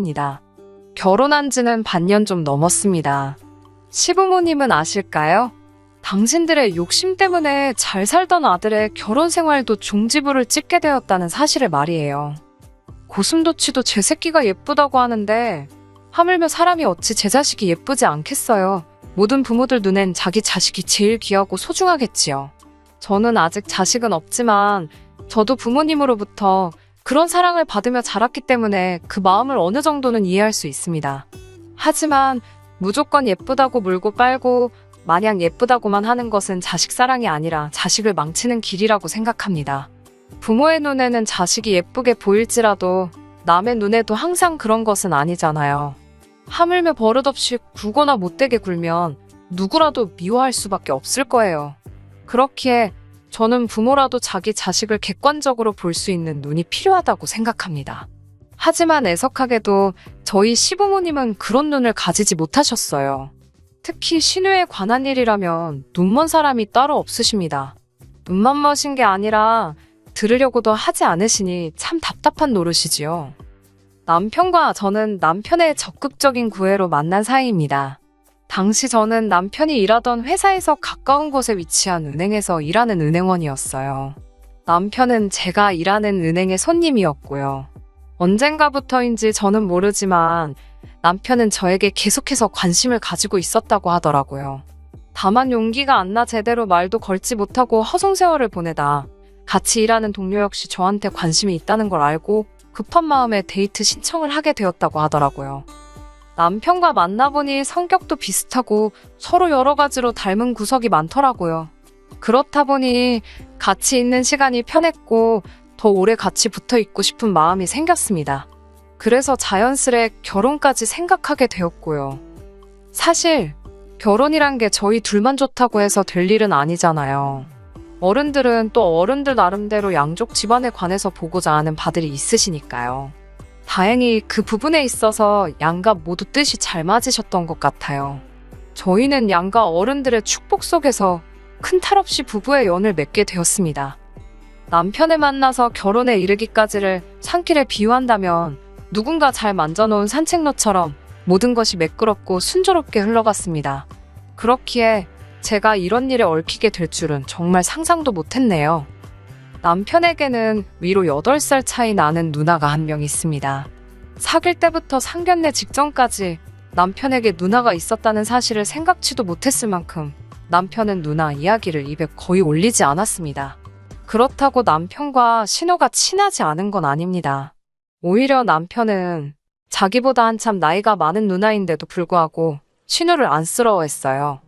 입니다. 결혼한 지는 반년 좀 넘었습니다. 시부모님은 아실까요? 당신들의 욕심 때문에 잘 살던 아들의 결혼 생활도 종지부를 찍게 되었다는 사실을 말이에요. 고슴도치도 제 새끼가 예쁘다고 하는데 하물며 사람이 어찌 제 자식이 예쁘지 않겠어요. 모든 부모들 눈엔 자기 자식이 제일 귀하고 소중하겠지요. 저는 아직 자식은 없지만 저도 부모님으로부터 그런 사랑을 받으며 자랐기 때문에 그 마음을 어느 정도는 이해할 수 있습니다. 하지만 무조건 예쁘다고 물고 빨고 마냥 예쁘다고만 하는 것은 자식 사랑이 아니라 자식을 망치는 길이라고 생각합니다. 부모의 눈에는 자식이 예쁘게 보일지라도 남의 눈에도 항상 그런 것은 아니잖아요. 하물며 버릇없이 굴거나 못되게 굴면 누구라도 미워할 수밖에 없을 거예요. 그렇기에 저는 부모라도 자기 자식을 객관적으로 볼 수 있는 눈이 필요하다고 생각합니다. 하지만 애석하게도 저희 시부모님은 그런 눈을 가지지 못하셨어요. 특히 신우에 관한 일이라면 눈먼 사람이 따로 없으십니다. 눈만 멋인 게 아니라 들으려고도 하지 않으시니 참 답답한 노릇이지요. 남편과 저는 남편의 적극적인 구애로 만난 사이입니다. 당시 저는 남편이 일하던 회사에서 가까운 곳에 위치한 은행에서 일하는 은행원이었어요. 남편은 제가 일하는 은행의 손님이었고요. 언젠가부터인지 저는 모르지만 남편은 저에게 계속해서 관심을 가지고 있었다고 하더라고요. 다만 용기가 안 나 제대로 말도 걸지 못하고 허송세월을 보내다 같이 일하는 동료 역시 저한테 관심이 있다는 걸 알고 급한 마음에 데이트 신청을 하게 되었다고 하더라고요. 남편과 만나보니 성격도 비슷하고 서로 여러 가지로 닮은 구석이 많더라고요. 그렇다 보니 같이 있는 시간이 편했고 더 오래 같이 붙어 있고 싶은 마음이 생겼습니다. 그래서 자연스레 결혼까지 생각하게 되었고요. 사실 결혼이란 게 저희 둘만 좋다고 해서 될 일은 아니잖아요. 어른들은 또 어른들 나름대로 양쪽 집안에 관해서 보고자 하는 바들이 있으시니까요. 다행히 그 부분에 있어서 양가 모두 뜻이 잘 맞으셨던 것 같아요. 저희는 양가 어른들의 축복 속에서 큰 탈 없이 부부의 연을 맺게 되었습니다. 남편을 만나서 결혼에 이르기까지를 산길에 비유한다면 누군가 잘 만져놓은 산책로처럼 모든 것이 매끄럽고 순조롭게 흘러갔습니다. 그렇기에 제가 이런 일에 얽히게 될 줄은 정말 상상도 못했네요. 남편에게는 위로 8살 차이 나는 누나가 한 명 있습니다. 사귈 때부터 상견례 직전까지 남편에게 누나가 있었다는 사실을 생각지도 못했을 만큼 남편은 누나 이야기를 입에 거의 올리지 않았습니다. 그렇다고 남편과 신우가 친하지 않은 건 아닙니다. 오히려 남편은 자기보다 한참 나이가 많은 누나인데도 불구하고 신우를 안쓰러워했어요.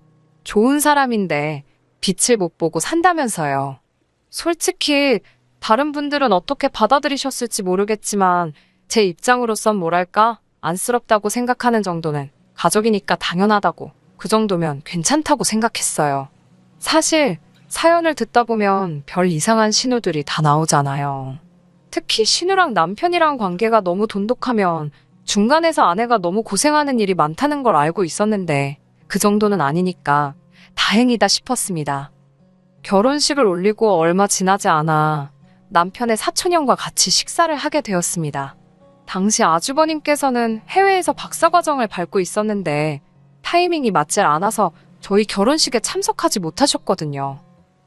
좋은 사람인데 빛을 못 보고 산다면서요. 솔직히 다른 분들은 어떻게 받아들이셨을지 모르겠지만 제 입장으로선 뭐랄까 안쓰럽다고 생각하는 정도는 가족이니까 당연하다고 그 정도면 괜찮다고 생각했어요. 사실 사연을 듣다 보면 별 이상한 신우들이 다 나오잖아요. 특히 신우랑 남편이랑 관계가 너무 돈독하면 중간에서 아내가 너무 고생하는 일이 많다는 걸 알고 있었는데 그 정도는 아니니까 다행이다 싶었습니다. 결혼식을 올리고 얼마 지나지 않아 남편의 사촌형과 같이 식사를 하게 되었습니다. 당시 아주버님께서는 해외에서 박사과정을 밟고 있었는데 타이밍이 맞질 않아서 저희 결혼식에 참석하지 못하셨거든요.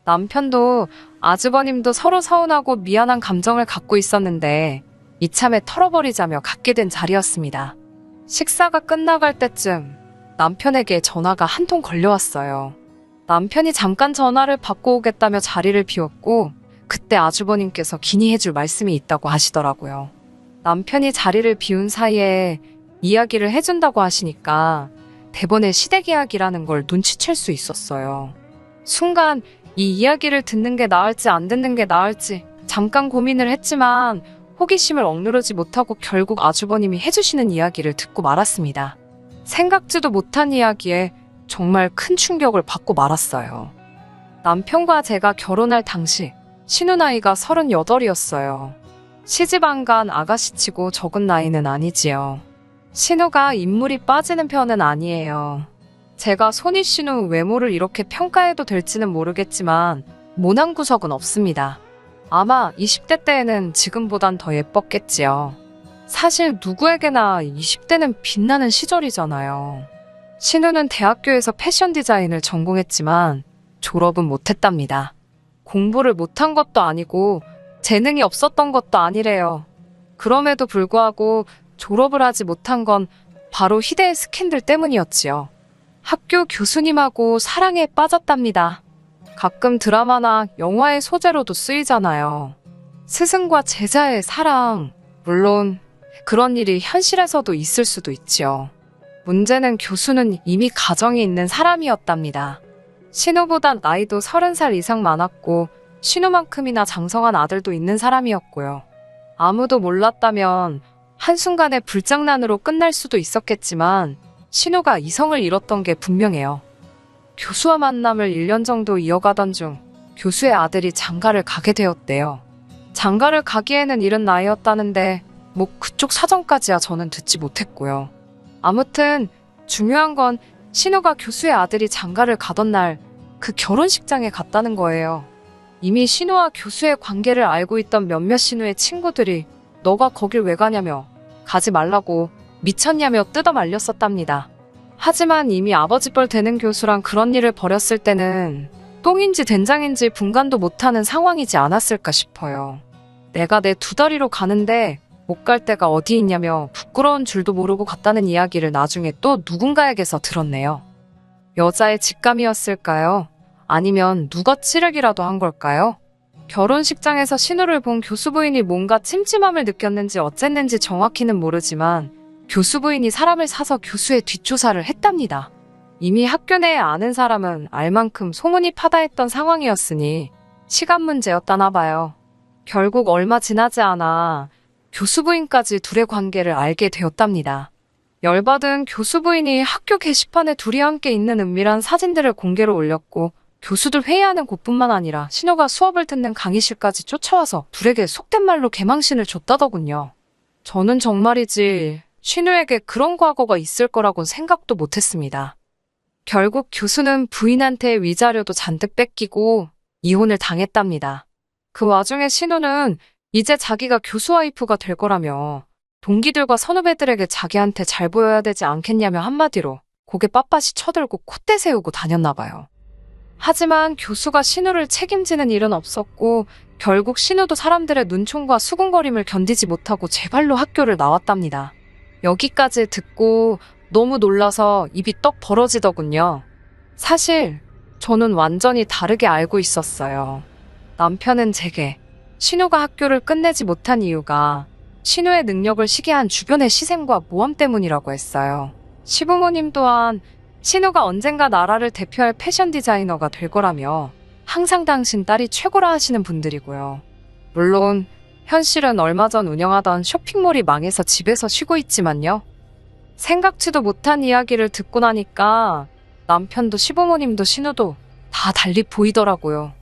남편도 아주버님도 서로 서운하고 미안한 감정을 갖고 있었는데 이참에 털어버리자며 갖게 된 자리였습니다. 식사가 끝나갈 때쯤 남편에게 전화가 한 통 걸려왔어요. 남편이 잠깐 전화를 받고 오겠다며 자리를 비웠고 그때 아주버님께서 기니 해줄 말씀이 있다고 하시더라고요. 남편이 자리를 비운 사이에 이야기를 해준다고 하시니까 대본에 시댁 이야기라는 걸 눈치챌 수 있었어요. 순간 이 이야기를 듣는 게 나을지 안 듣는 게 나을지 잠깐 고민을 했지만 호기심을 억누르지 못하고 결국 아주버님이 해주시는 이야기를 듣고 말았습니다. 생각지도 못한 이야기에 정말 큰 충격을 받고 말았어요. 남편과 제가 결혼할 당시 신우 나이가 38이었어요. 시집 안 간 아가씨치고 적은 나이는 아니지요. 신우가 인물이 빠지는 편은 아니에요. 제가 손희 신우 외모를 이렇게 평가해도 될지는 모르겠지만 모난 구석은 없습니다. 아마 20대 때에는 지금보단 더 예뻤겠지요. 사실 누구에게나 20대는 빛나는 시절이잖아요. 신우는 대학교에서 패션 디자인을 전공했지만 졸업은 못했답니다. 공부를 못한 것도 아니고 재능이 없었던 것도 아니래요. 그럼에도 불구하고 졸업을 하지 못한 건 바로 희대의 스캔들 때문이었지요. 학교 교수님하고 사랑에 빠졌답니다. 가끔 드라마나 영화의 소재로도 쓰이잖아요. 스승과 제자의 사랑. 물론 그런 일이 현실에서도 있을 수도 있지요. 문제는 교수는 이미 가정이 있는 사람이었답니다. 신우보다 나이도 30살 이상 많았고 신우만큼이나 장성한 아들도 있는 사람이었고요. 아무도 몰랐다면 한순간에 불장난으로 끝날 수도 있었겠지만 신우가 이성을 잃었던 게 분명해요. 교수와 만남을 1년 정도 이어가던 중 교수의 아들이 장가를 가게 되었대요. 장가를 가기에는 이른 나이였다는데 뭐 그쪽 사정까지야 저는 듣지 못했고요. 아무튼 중요한 건 신우가 교수의 아들이 장가를 가던 날 그 결혼식장에 갔다는 거예요. 이미 신우와 교수의 관계를 알고 있던 몇몇 신우의 친구들이 너가 거길 왜 가냐며 가지 말라고 미쳤냐며 뜯어 말렸었답니다. 하지만 이미 아버지뻘 되는 교수랑 그런 일을 벌였을 때는 똥인지 된장인지 분간도 못하는 상황이지 않았을까 싶어요. 내가 내 두 다리로 가는데 못 갈 데가 어디 있냐며 부끄러운 줄도 모르고 갔다는 이야기를 나중에 또 누군가에게서 들었네요. 여자의 직감이었을까요? 아니면 누가 찌르기라도 한 걸까요? 결혼식장에서 신우를 본 교수 부인이 뭔가 찜찜함을 느꼈는지 어쨌는지 정확히는 모르지만 교수 부인이 사람을 사서 교수의 뒷조사를 했답니다. 이미 학교 내에 아는 사람은 알 만큼 소문이 파다했던 상황이었으니 시간 문제였다나 봐요. 결국 얼마 지나지 않아 교수 부인까지 둘의 관계를 알게 되었답니다. 열받은 교수 부인이 학교 게시판에 둘이 함께 있는 은밀한 사진들을 공개로 올렸고 교수들 회의하는 곳뿐만 아니라 신우가 수업을 듣는 강의실까지 쫓아와서 둘에게 속된 말로 개망신을 줬다더군요. 저는 정말이지 신우에게 그런 과거가 있을 거라고는 생각도 못했습니다. 결국 교수는 부인한테 위자료도 잔뜩 뺏기고 이혼을 당했답니다. 그 와중에 신우는 이제 자기가 교수 와이프가 될 거라며 동기들과 선후배들에게 자기한테 잘 보여야 되지 않겠냐며 한마디로 고개 빳빳이 쳐들고 콧대 세우고 다녔나 봐요. 하지만 교수가 신우를 책임지는 일은 없었고 결국 신우도 사람들의 눈총과 수군거림을 견디지 못하고 제 발로 학교를 나왔답니다. 여기까지 듣고 너무 놀라서 입이 떡 벌어지더군요. 사실 저는 완전히 다르게 알고 있었어요. 남편은 제게 신우가 학교를 끝내지 못한 이유가 신우의 능력을 시기한 주변의 시샘과 모함 때문이라고 했어요. 시부모님 또한 신우가 언젠가 나라를 대표할 패션 디자이너가 될 거라며 항상 당신 딸이 최고라 하시는 분들이고요. 물론 현실은 얼마 전 운영하던 쇼핑몰이 망해서 집에서 쉬고 있지만요. 생각지도 못한 이야기를 듣고 나니까 남편도 시부모님도 신우도 다 달리 보이더라고요.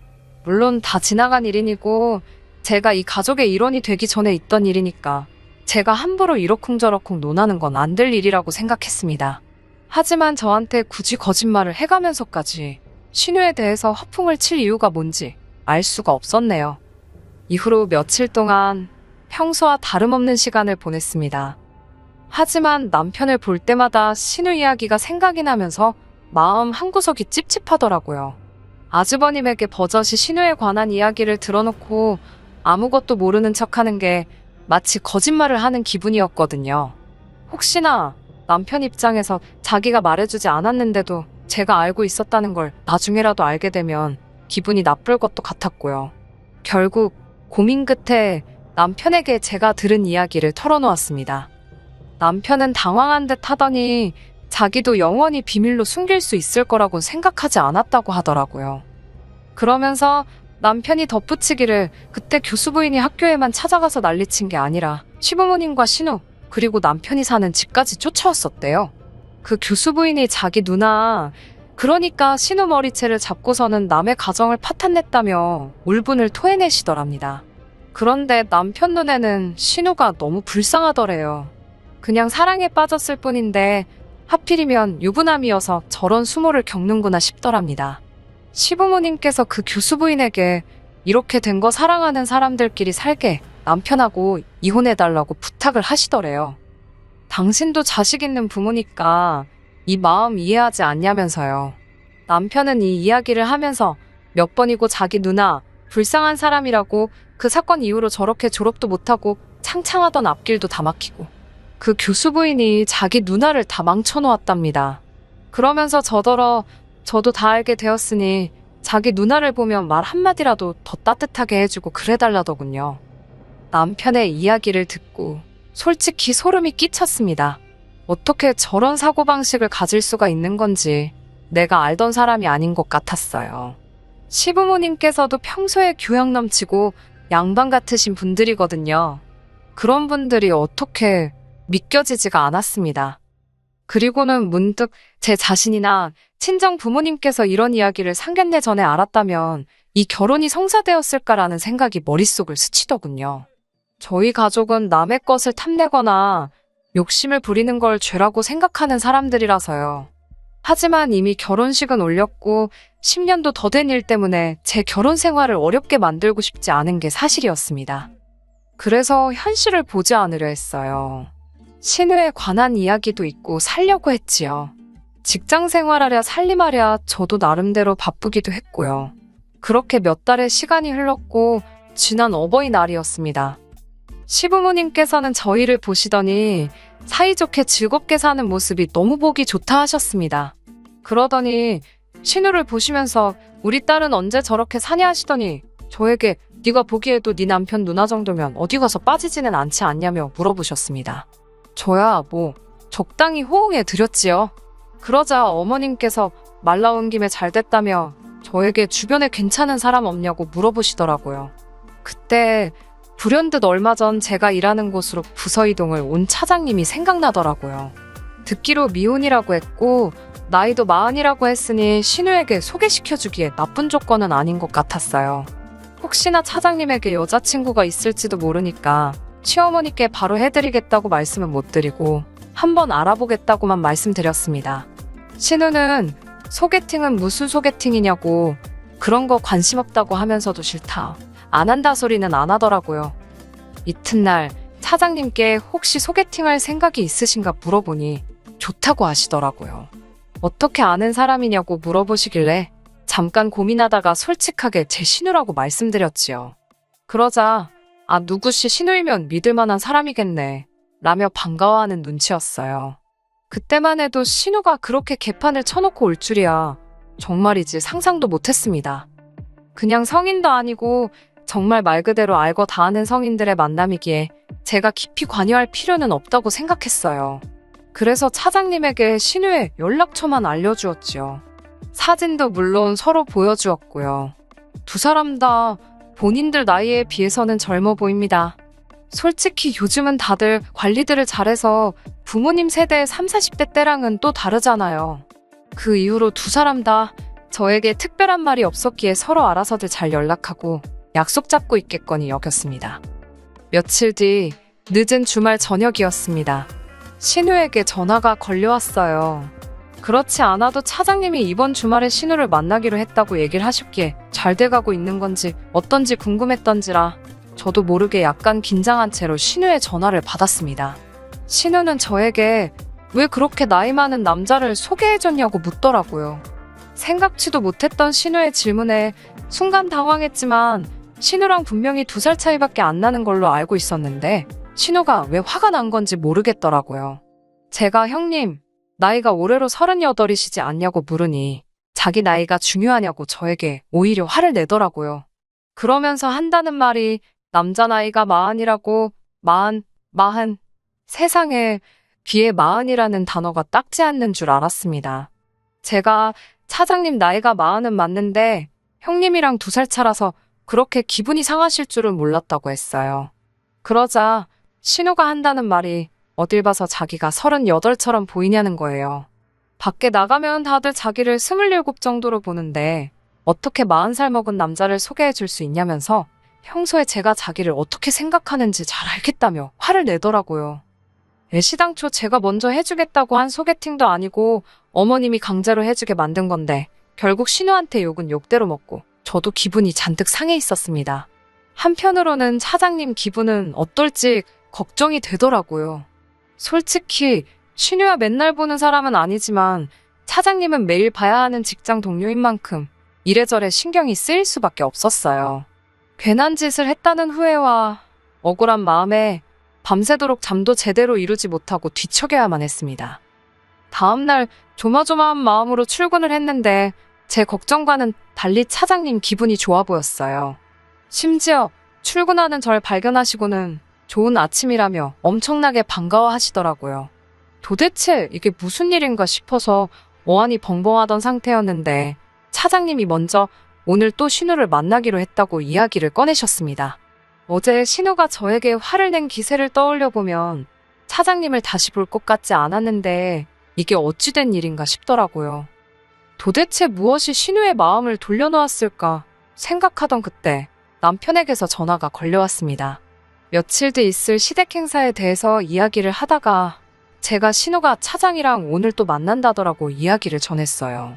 물론 다 지나간 일이고 제가 이 가족의 일원이 되기 전에 있던 일이니까 제가 함부로 이러쿵저러쿵 논하는 건 안 될 일이라고 생각했습니다. 하지만 저한테 굳이 거짓말을 해가면서까지 신우에 대해서 허풍을 칠 이유가 뭔지 알 수가 없었네요. 이후로 며칠 동안 평소와 다름없는 시간을 보냈습니다. 하지만 남편을 볼 때마다 신우 이야기가 생각이 나면서 마음 한구석이 찝찝하더라고요. 아주버님에게 버젓이 신우에 관한 이야기를 들어놓고 아무것도 모르는 척하는 게 마치 거짓말을 하는 기분이었거든요. 혹시나 남편 입장에서 자기가 말해주지 않았는데도 제가 알고 있었다는 걸 나중에라도 알게 되면 기분이 나쁠 것도 같았고요. 결국 고민 끝에 남편에게 제가 들은 이야기를 털어놓았습니다. 남편은 당황한 듯 하더니 자기도 영원히 비밀로 숨길 수 있을 거라고 생각하지 않았다고 하더라고요. 그러면서 남편이 덧붙이기를 그때 교수 부인이 학교에만 찾아가서 난리친 게 아니라 시부모님과 신우 그리고 남편이 사는 집까지 쫓아왔었대요. 그 교수 부인이 자기 누나, 그러니까 신우 머리채를 잡고서는 남의 가정을 파탄냈다며 울분을 토해내시더랍니다. 그런데 남편 눈에는 신우가 너무 불쌍하더래요. 그냥 사랑에 빠졌을 뿐인데 하필이면 유부남이어서 저런 수모를 겪는구나 싶더랍니다. 시부모님께서 그 교수 부인에게 이렇게 된 거 사랑하는 사람들끼리 살게 남편하고 이혼해달라고 부탁을 하시더래요. 당신도 자식 있는 부모니까 이 마음 이해하지 않냐면서요. 남편은 이 이야기를 하면서 몇 번이고 자기 누나 불쌍한 사람이라고 그 사건 이후로 저렇게 졸업도 못하고 창창하던 앞길도 다 막히고 그 교수 부인이 자기 누나를 다 망쳐놓았답니다. 그러면서 저더러 저도 다 알게 되었으니 자기 누나를 보면 말 한마디라도 더 따뜻하게 해주고 그래달라더군요. 남편의 이야기를 듣고 솔직히 소름이 끼쳤습니다. 어떻게 저런 사고방식을 가질 수가 있는 건지 내가 알던 사람이 아닌 것 같았어요. 시부모님께서도 평소에 교양 넘치고 양반 같으신 분들이거든요. 그런 분들이 어떻게 믿겨지지가 않았습니다. 그리고는 문득 제 자신이나 친정 부모님께서 이런 이야기를 상견례 전에 알았다면 이 결혼이 성사되었을까라는 생각이 머릿속을 스치더군요. 저희 가족은 남의 것을 탐내거나 욕심을 부리는 걸 죄라고 생각하는 사람들이라서요. 하지만 이미 결혼식은 올렸고 10년도 더 된 일 때문에 제 결혼 생활을 어렵게 만들고 싶지 않은 게 사실이었습니다. 그래서 현실을 보지 않으려 했어요. 신우에 관한 이야기도 있고 살려고 했지요. 직장 생활하랴 살림하랴 저도 나름대로 바쁘기도 했고요. 그렇게 몇 달의 시간이 흘렀고 지난 어버이날이었습니다. 시부모님께서는 저희를 보시더니 사이좋게 즐겁게 사는 모습이 너무 보기 좋다 하셨습니다. 그러더니 신우를 보시면서 우리 딸은 언제 저렇게 사냐 하시더니 저에게 네가 보기에도 네 남편 누나 정도면 어디 가서 빠지지는 않지 않냐며 물어보셨습니다. 저야 적당히 호응해 드렸지요. 그러자 어머님께서 말 나온 김에 잘 됐다며 저에게 주변에 괜찮은 사람 없냐고 물어보시더라고요. 그때 불현듯 얼마 전 제가 일하는 곳으로 부서 이동을 온 차장님이 생각나더라고요. 듣기로 미혼이라고 했고 나이도 40이라고 했으니 신우에게 소개시켜주기에 나쁜 조건은 아닌 것 같았어요. 혹시나 차장님에게 여자친구가 있을지도 모르니까 시어머니께 바로 해드리겠다고 말씀은 못 드리고 한번 알아보겠다고만 말씀드렸습니다. 신우는 소개팅은 무슨 소개팅이냐고 그런 거 관심 없다고 하면서도 싫다, 안 한다 소리는 안 하더라고요. 이튿날 차장님께 혹시 소개팅할 생각이 있으신가 물어보니 좋다고 하시더라고요. 어떻게 아는 사람이냐고 물어보시길래 잠깐 고민하다가 솔직하게 제 신우라고 말씀드렸지요. 그러자 누구시 신우이면 믿을 만한 사람이겠네 라며 반가워하는 눈치였어요. 그때만 해도 신우가 그렇게 개판을 쳐놓고 올 줄이야 정말이지 상상도 못했습니다. 그냥 성인도 아니고 정말 말 그대로 알고 다 아는 성인들의 만남이기에 제가 깊이 관여할 필요는 없다고 생각했어요. 그래서 차장님에게 신우의 연락처만 알려주었지요. 사진도 물론 서로 보여주었고요. 두 사람 다 본인들 나이에 비해서는 젊어 보입니다. 솔직히 요즘은 다들 관리들을 잘해서 부모님 세대의 30, 40대 때랑은 또 다르잖아요. 그 이후로 두 사람 다 저에게 특별한 말이 없었기에 서로 알아서들 잘 연락하고 약속 잡고 있겠거니 여겼습니다. 며칠 뒤 늦은 주말 저녁이었습니다. 신우에게 전화가 걸려왔어요. 그렇지 않아도 차장님이 이번 주말에 신우를 만나기로 했다고 얘기를 하셨기에 잘 돼가고 있는 건지 어떤지 궁금했던지라 저도 모르게 약간 긴장한 채로 신우의 전화를 받았습니다. 신우는 저에게 왜 그렇게 나이 많은 남자를 소개해줬냐고 묻더라고요. 생각지도 못했던 신우의 질문에 순간 당황했지만 신우랑 분명히 2살 차이밖에 안 나는 걸로 알고 있었는데 신우가 왜 화가 난 건지 모르겠더라고요. 제가 형님, 나이가 올해로 38이시지 않냐고 물으니 자기 나이가 중요하냐고 저에게 오히려 화를 내더라고요. 그러면서 한다는 말이 남자 나이가 40이라고, 40. 세상에 귀에 40이라는 단어가 닦지 않는 줄 알았습니다. 제가 차장님 나이가 40은 맞는데 형님이랑 2살 차라서 그렇게 기분이 상하실 줄은 몰랐다고 했어요. 그러자 신우가 한다는 말이 어딜 봐서 자기가 38처럼 보이냐는 거예요. 밖에 나가면 다들 자기를 27 정도로 보는데 어떻게 40살 먹은 남자를 소개해 줄 수 있냐면서 평소에 제가 자기를 어떻게 생각하는지 잘 알겠다며 화를 내더라고요. 애시당초 제가 먼저 해주겠다고 한 소개팅도 아니고 어머님이 강제로 해주게 만든 건데 결국 신우한테 욕은 욕대로 먹고 저도 기분이 잔뜩 상해 있었습니다. 한편으로는 차장님 기분은 어떨지 걱정이 되더라고요. 솔직히 신우야 맨날 보는 사람은 아니지만 차장님은 매일 봐야 하는 직장 동료인 만큼 이래저래 신경이 쓰일 수밖에 없었어요. 괜한 짓을 했다는 후회와 억울한 마음에 밤새도록 잠도 제대로 이루지 못하고 뒤척여야만 했습니다. 다음날 조마조마한 마음으로 출근을 했는데 제 걱정과는 달리 차장님 기분이 좋아 보였어요. 심지어 출근하는 절 발견하시고는 좋은 아침이라며 엄청나게 반가워하시더라고요. 도대체 이게 무슨 일인가 싶어서 어안이 벙벙하던 상태였는데 차장님이 먼저 오늘 또 신우를 만나기로 했다고 이야기를 꺼내셨습니다. 어제 신우가 저에게 화를 낸 기세를 떠올려 보면 차장님을 다시 볼 것 같지 않았는데 이게 어찌 된 일인가 싶더라고요. 도대체 무엇이 신우의 마음을 돌려놓았을까 생각하던 그때 남편에게서 전화가 걸려왔습니다. 며칠 뒤 있을 시댁 행사에 대해서 이야기를 하다가 제가 신우가 차장이랑 오늘 또 만난다더라고 이야기를 전했어요.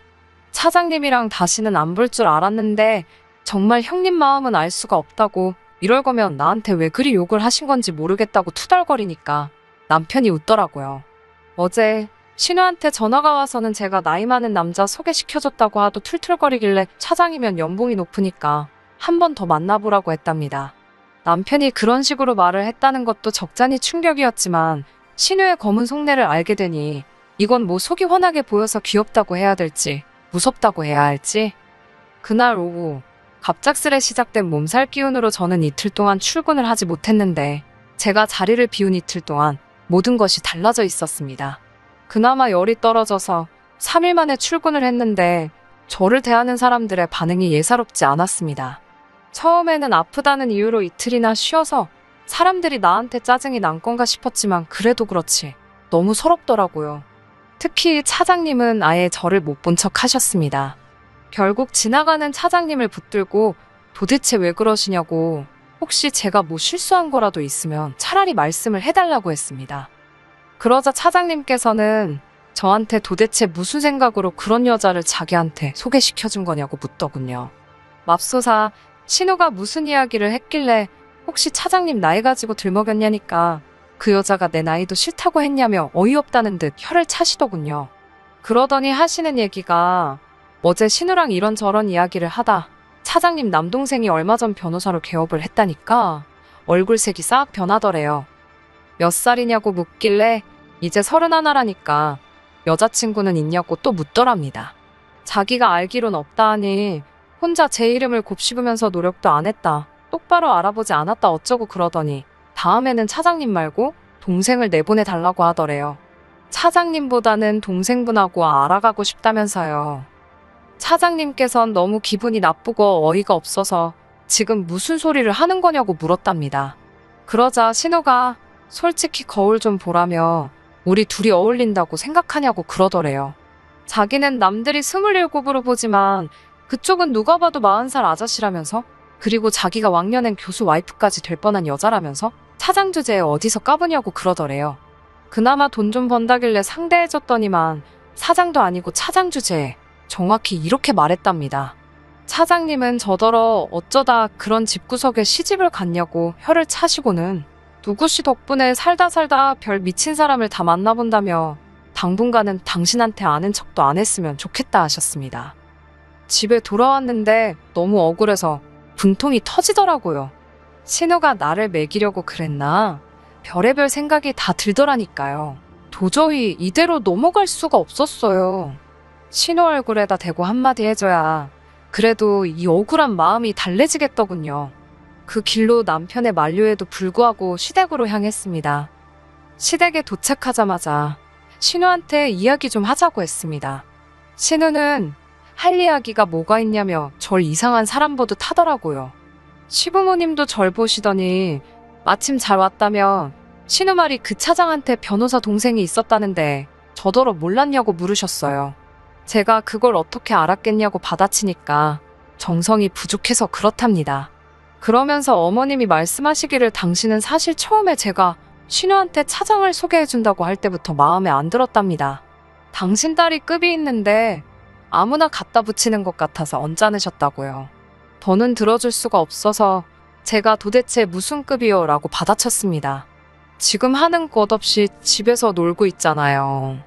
차장님이랑 다시는 안 볼 줄 알았는데 정말 형님 마음은 알 수가 없다고 이럴 거면 나한테 왜 그리 욕을 하신 건지 모르겠다고 투덜거리니까 남편이 웃더라고요. 어제 신우한테 전화가 와서는 제가 나이 많은 남자 소개시켜줬다고 하도 툴툴거리길래 차장이면 연봉이 높으니까 한 번 더 만나보라고 했답니다. 남편이 그런 식으로 말을 했다는 것도 적잖이 충격이었지만 신우의 검은 속내를 알게 되니 이건 뭐 속이 훤하게 보여서 귀엽다고 해야 될지 무섭다고 해야 할지. 그날 오후 갑작스레 시작된 몸살 기운으로 저는 이틀 동안 출근을 하지 못했는데 제가 자리를 비운 이틀 동안 모든 것이 달라져 있었습니다. 그나마 열이 떨어져서 3일 만에 출근을 했는데 저를 대하는 사람들의 반응이 예사롭지 않았습니다. 처음에는 아프다는 이유로 이틀이나 쉬어서 사람들이 나한테 짜증이 난 건가 싶었지만 그래도 그렇지 너무 서럽더라고요. 특히 차장님은 아예 저를 못 본 척 하셨습니다. 결국 지나가는 차장님을 붙들고 도대체 왜 그러시냐고 혹시 제가 뭐 실수한 거라도 있으면 차라리 말씀을 해달라고 했습니다. 그러자 차장님께서는 저한테 도대체 무슨 생각으로 그런 여자를 자기한테 소개시켜준 거냐고 묻더군요. 맙소사 신우가 무슨 이야기를 했길래 혹시 차장님 나이 가지고 들먹였냐니까 그 여자가 내 나이도 싫다고 했냐며 어이없다는 듯 혀를 차시더군요. 그러더니 하시는 얘기가 어제 신우랑 이런저런 이야기를 하다 차장님 남동생이 얼마 전 변호사로 개업을 했다니까 얼굴색이 싹 변하더래요. 몇 살이냐고 묻길래 이제 31라니까 여자친구는 있냐고 또 묻더랍니다. 자기가 알기론 없다 하니 혼자 제 이름을 곱씹으면서 노력도 안 했다. 똑바로 알아보지 않았다 어쩌고 그러더니 다음에는 차장님 말고 동생을 내보내달라고 하더래요. 차장님보다는 동생분하고 알아가고 싶다면서요. 차장님께선 너무 기분이 나쁘고 어이가 없어서 지금 무슨 소리를 하는 거냐고 물었답니다. 그러자 신우가 솔직히 거울 좀 보라며 우리 둘이 어울린다고 생각하냐고 그러더래요. 자기는 남들이 27으로 보지만 그쪽은 누가 봐도 40살 아저씨라면서 그리고 자기가 왕년엔 교수 와이프까지 될 뻔한 여자라면서 차장 주제에 어디서 까부냐고 그러더래요. 그나마 돈 좀 번다길래 상대해줬더니만 사장도 아니고 차장 주제에 정확히 이렇게 말했답니다. 차장님은 저더러 어쩌다 그런 집구석에 시집을 갔냐고 혀를 차시고는 누구씨 덕분에 살다 별 미친 사람을 다 만나본다며 당분간은 당신한테 아는 척도 안 했으면 좋겠다 하셨습니다. 집에 돌아왔는데 너무 억울해서 분통이 터지더라고요. 신우가 나를 먹이려고 그랬나? 별의별 생각이 다 들더라니까요. 도저히 이대로 넘어갈 수가 없었어요. 신우 얼굴에다 대고 한마디 해줘야 그래도 이 억울한 마음이 달래지겠더군요. 그 길로 남편의 만류에도 불구하고 시댁으로 향했습니다. 시댁에 도착하자마자 신우한테 이야기 좀 하자고 했습니다. 신우는 할 이야기가 뭐가 있냐며 절 이상한 사람 보듯 하더라고요. 시부모님도 절 보시더니 마침 잘 왔다며 신우 말이 그 차장한테 변호사 동생이 있었다는데 저더러 몰랐냐고 물으셨어요. 제가 그걸 어떻게 알았겠냐고 받아치니까 정성이 부족해서 그렇답니다. 그러면서 어머님이 말씀하시기를 당신은 사실 처음에 제가 신우한테 차장을 소개해준다고 할 때부터 마음에 안 들었답니다. 당신 딸이 급이 있는데 아무나 갖다 붙이는 것 같아서 언짢으셨다고요. 더는 들어줄 수가 없어서 제가 도대체 무슨 급이요? 라고 받아쳤습니다. 지금 하는 것 없이 집에서 놀고 있잖아요.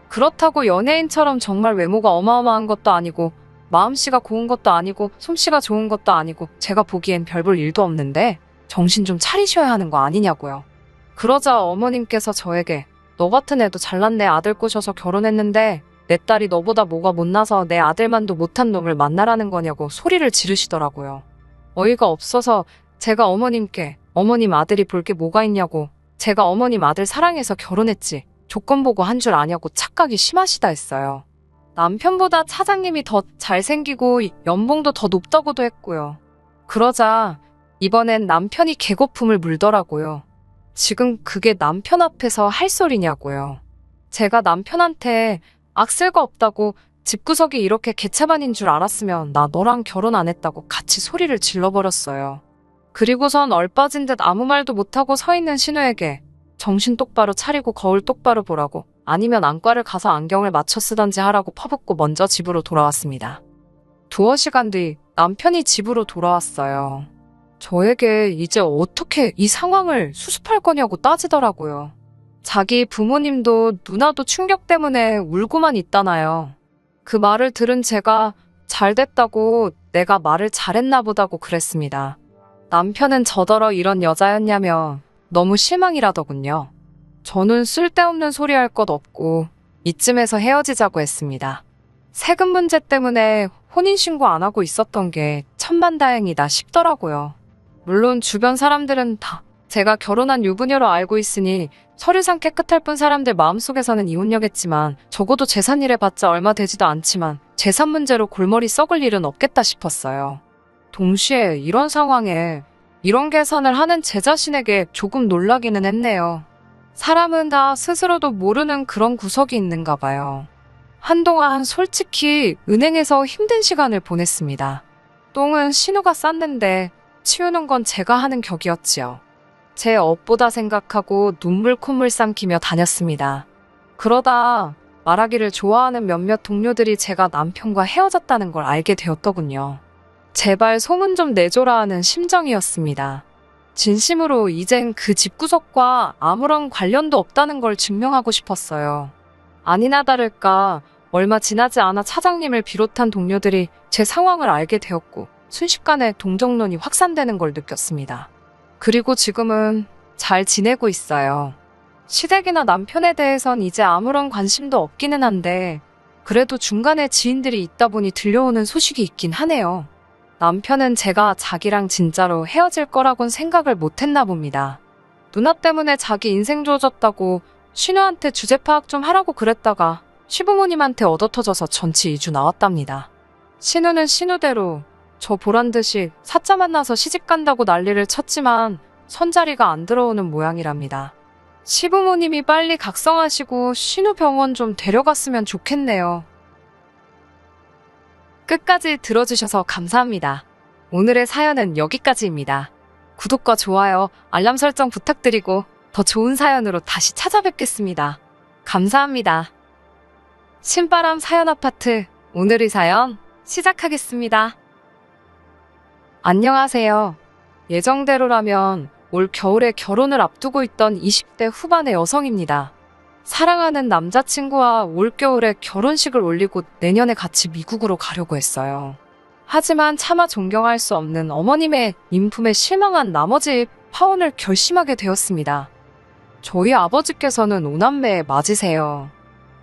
그렇다고 연예인처럼 정말 외모가 어마어마한 것도 아니고 마음씨가 고운 것도 아니고 솜씨가 좋은 것도 아니고 제가 보기엔 별 볼 일도 없는데 정신 좀 차리셔야 하는 거 아니냐고요. 그러자 어머님께서 저에게 너 같은 애도 잘난 내 아들 꼬셔서 결혼했는데 내 딸이 너보다 뭐가 못나서 내 아들만도 못한 놈을 만나라는 거냐고 소리를 지르시더라고요. 어이가 없어서 제가 어머님께 어머님 아들이 볼 게 뭐가 있냐고 제가 어머님 아들 사랑해서 결혼했지 조건 보고 한 줄 아냐고 착각이 심하시다 했어요. 남편보다 차장님이 더 잘생기고 연봉도 더 높다고도 했고요. 그러자 이번엔 남편이 개거품을 물더라고요. 지금 그게 남편 앞에서 할 소리냐고요. 제가 남편한테 악쓸 거 없다고 집구석이 이렇게 개차반인 줄 알았으면 나 너랑 결혼 안 했다고 같이 소리를 질러버렸어요. 그리고선 얼빠진 듯 아무 말도 못하고 서 있는 신우에게 정신 똑바로 차리고 거울 똑바로 보라고 아니면 안과를 가서 안경을 맞춰 쓰던지 하라고 퍼붓고 먼저 집으로 돌아왔습니다. 두어 시간 뒤 남편이 집으로 돌아왔어요. 저에게 이제 어떻게 이 상황을 수습할 거냐고 따지더라고요. 자기 부모님도 누나도 충격 때문에 울고만 있다나요. 그 말을 들은 제가 잘 됐다고 내가 말을 잘했나 보다고 그랬습니다. 남편은 저더러 이런 여자였냐며 너무 실망이라더군요. 저는 쓸데없는 소리 할 것 없고 이쯤에서 헤어지자고 했습니다. 세금 문제 때문에 혼인신고 안 하고 있었던 게 천만다행이다 싶더라고요. 물론 주변 사람들은 다 제가 결혼한 유부녀로 알고 있으니 서류상 깨끗할 뿐 사람들 마음속에서는 이혼녀겠지만 적어도 재산 일해봤자 얼마 되지도 않지만 재산 문제로 골머리 썩을 일은 없겠다 싶었어요. 동시에 이런 상황에 이런 계산을 하는 제 자신에게 조금 놀라기는 했네요. 사람은 다 스스로도 모르는 그런 구석이 있는가 봐요. 한동안 솔직히 은행에서 힘든 시간을 보냈습니다. 똥은 신우가 쌌는데 치우는 건 제가 하는 격이었지요. 제 업보다 생각하고 눈물 콧물 삼키며 다녔습니다. 그러다 말하기를 좋아하는 몇몇 동료들이 제가 남편과 헤어졌다는 걸 알게 되었더군요. 제발 소문 좀 내줘라 하는 심정이었습니다. 진심으로 이젠 그 집구석과 아무런 관련도 없다는 걸 증명하고 싶었어요. 아니나 다를까 얼마 지나지 않아 차장님을 비롯한 동료들이 제 상황을 알게 되었고 순식간에 동정론이 확산되는 걸 느꼈습니다. 그리고 지금은 잘 지내고 있어요. 시댁이나 남편에 대해선 이제 아무런 관심도 없기는 한데 그래도 중간에 지인들이 있다 보니 들려오는 소식이 있긴 하네요. 남편은 제가 자기랑 진짜로 헤어질 거라곤 생각을 못했나 봅니다. 누나 때문에 자기 인생 좋아졌다고 신우한테 주제 파악 좀 하라고 그랬다가 시부모님한테 얻어터져서 전치 2주 나왔답니다. 신우는 신우대로 저 보란듯이 사짜 만나서 시집간다고 난리를 쳤지만 손자리가 안 들어오는 모양이랍니다. 시부모님이 빨리 각성하시고 신우 병원 좀 데려갔으면 좋겠네요. 끝까지 들어주셔서 감사합니다. 오늘의 사연은 여기까지입니다. 구독과 좋아요, 알람 설정 부탁드리고 더 좋은 사연으로 다시 찾아뵙겠습니다. 감사합니다. 신바람 사연 아파트 오늘의 사연 시작하겠습니다. 안녕하세요. 예정대로라면 올 겨울에 결혼을 앞두고 있던 20대 후반의 여성입니다. 사랑하는 남자친구와 올겨울에 결혼식을 올리고 내년에 같이 미국으로 가려고 했어요. 하지만 차마 존경할 수 없는 어머님의 인품에 실망한 나머지 파혼을 결심하게 되었습니다. 저희 아버지께서는 5남매에 맞으세요.